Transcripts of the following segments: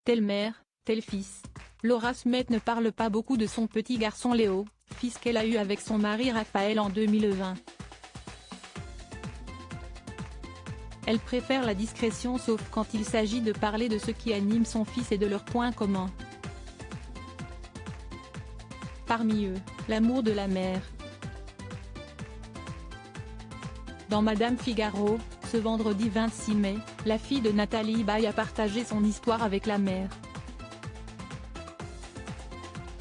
Telle mère, tel fils. Laura Smet ne parle pas beaucoup de son petit garçon Léo, fils qu'elle a eu avec son mari Raphaël en 2020. Elle préfère la discrétion sauf quand il s'agit de parler de ce qui anime son fils et de leurs points communs. Parmi eux, l'amour de la mère. Dans Madame Figaro, ce vendredi 26 mai, la fille de Nathalie Baye a partagé son histoire avec la mère.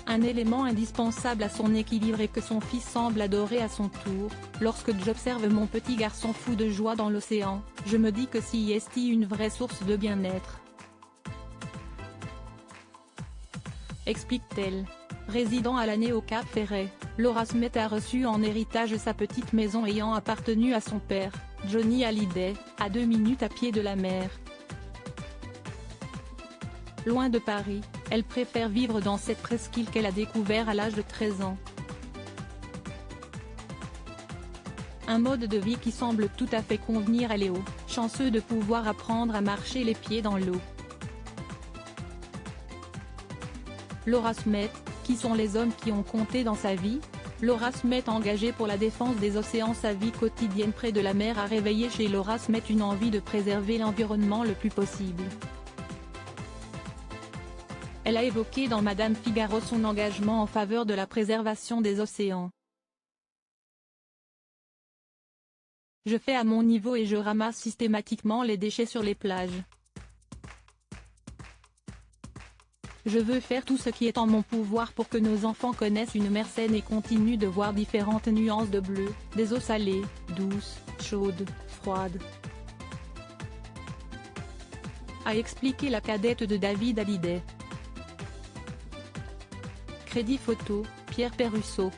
Un élément indispensable à son équilibre et que son fils semble adorer à son tour. Lorsque j'observe mon petit garçon fou de joie dans l'océan, je me dis que si est une vraie source de bien-être. Explique-t-elle. Résidant à l'année au Cap Ferret, Laura Smet a reçu en héritage sa petite maison ayant appartenu à son père, Johnny Hallyday, à 2 minutes à pied de la mer. Loin de Paris, elle préfère vivre dans cette presqu'île qu'elle a découvert à l'âge de 13 ans. Un mode de vie qui semble tout à fait convenir à Léo, chanceux de pouvoir apprendre à marcher les pieds dans l'eau. Laura Smet, qui sont les hommes qui ont compté dans sa vie? Laura Smet, engagée pour la défense des océans. Sa vie quotidienne près de la mer a réveillé chez Laura Smet une envie de préserver l'environnement le plus possible. Elle a évoqué dans Madame Figaro son engagement en faveur de la préservation des océans. Je fais à mon niveau et je ramasse systématiquement les déchets sur les plages. Je veux faire tout ce qui est en mon pouvoir pour que nos enfants connaissent une mer saine et continuent de voir différentes nuances de bleu, des eaux salées, douces, chaudes, froides. A expliqué la cadette de David Hallyday. Crédit photo, Pierre Perrusso.